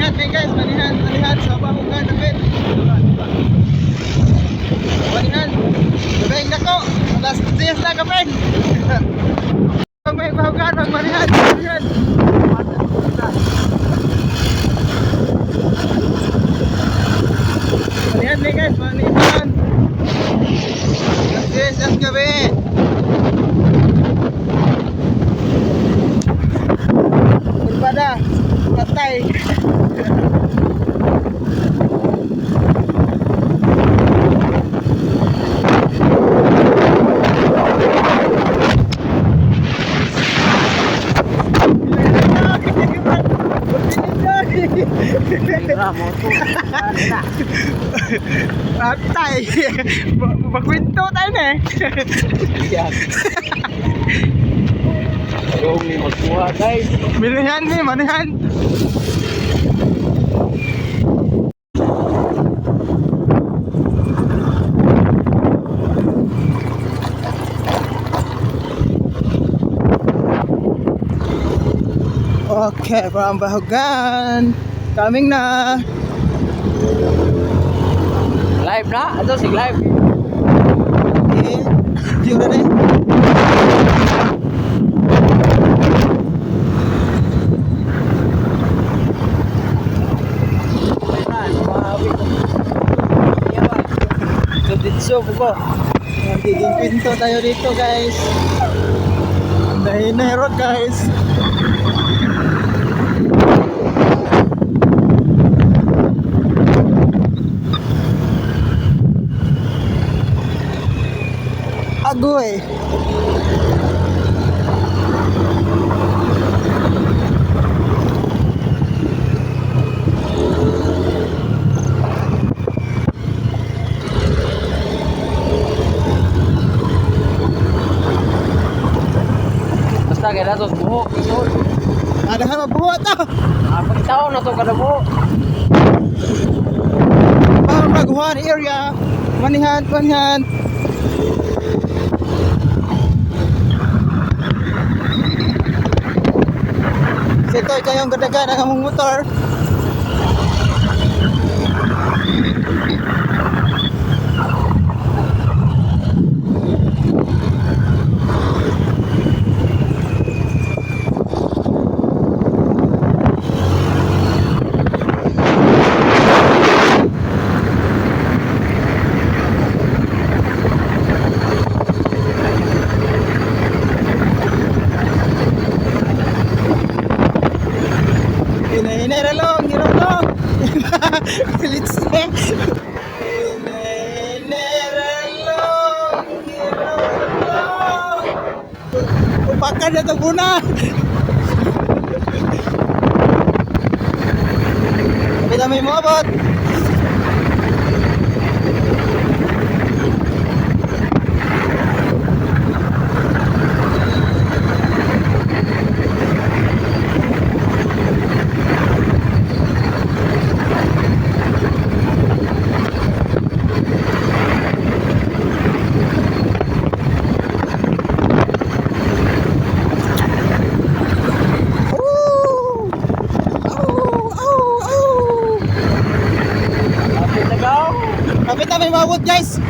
Manihan nih guys, manihan sa bahugan namin. Manihan. Gabahin na ko. Last days na kapin. Pag may bahugan, manihan. Manihan nih guys, manihan. Last days na gabi. Pada patay. Patay. Magkwento tayo na eh. Yung may magkuha guys. Manihan nih, manihan. Oke, Bahugan coming na. Live na? Ito si live. Eh, view na rin. Dito po. Magiging pinto tayo dito guys. Dahil na road guys. Agoy. Basta kaya na ito buhok. Ada hal mabuhat ah. Apang taon na ito kada buhok. Baguhan area. Manihan. Sito kayong gadagan ang among motor. Hinay-long. Pilitse. Hinay-long. Upakan na ito muna. Kapit na may mabot. Kapit na may mabot guys.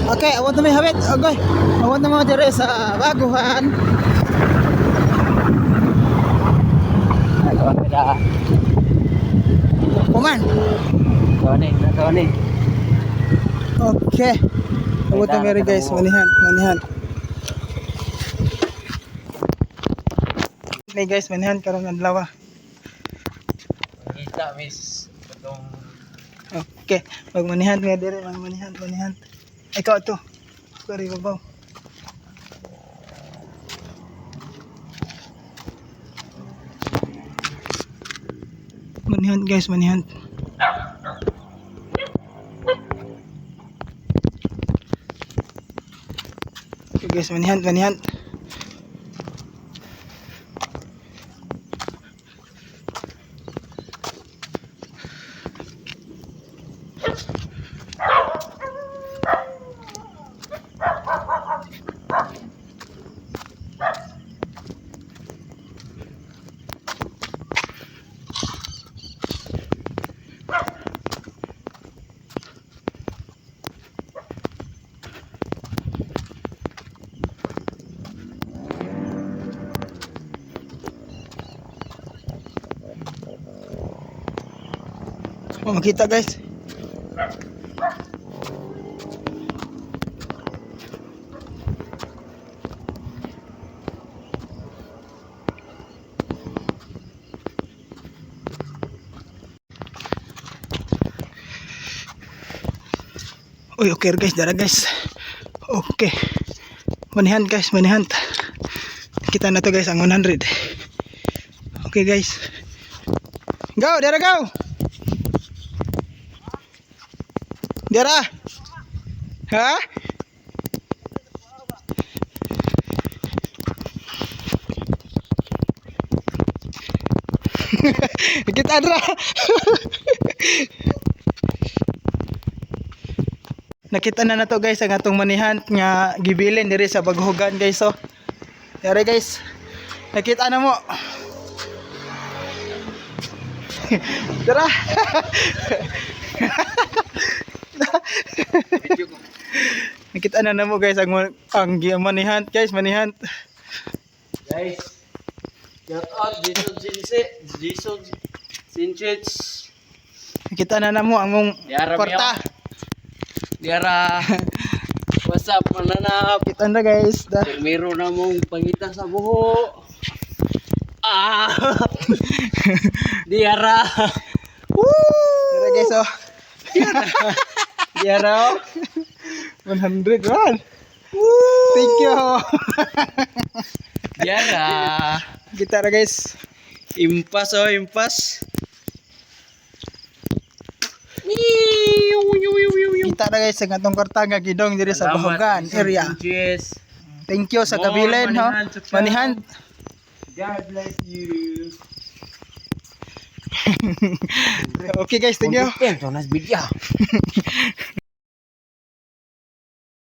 Okay, awat na may habit. Okay. Awat na mga dire sa Baguhan. Kuman. Tony. Okay. Awat na meron guys, manihan. Ini guys, manihan karong adlaw. Kita miss itong Okay, magmanihan nga dire, manihan. Ikaw to. Kari babaw. Manihan guys, manihan. Okay guys, manihan. Oh, makita guys. Uy, okay guys, dara guys. Okay. Manihan guys, manihan. Kita na to guys ang 100. Okay guys. Go, dara go. Dara. Ha? Kita dara. Nakita na nato guys ang atong manihan nga gibilin diri sa Baghogan guys. So, dere guys. Nakita na mo. Dara. Nakita na mo guys ang manihan guys, manihan. Guys, shout out Jason Sinchich. Nakita na mo ang mong Yara kwarta. Diara. What's up, mananap? Kita na guys. Meron na mong pangita sa buho. Ah! Diara. Dere guys oh. Diara. 100 man. Thank you. Diara. Kita na guys. Impas oh, impas. Kita na guys ang atong kwarta nga gidong diri sa Baghogan area. Yes. Thank you sa kabilin ho. Manihan. God bless you. Okay guys, thank you. Nice video.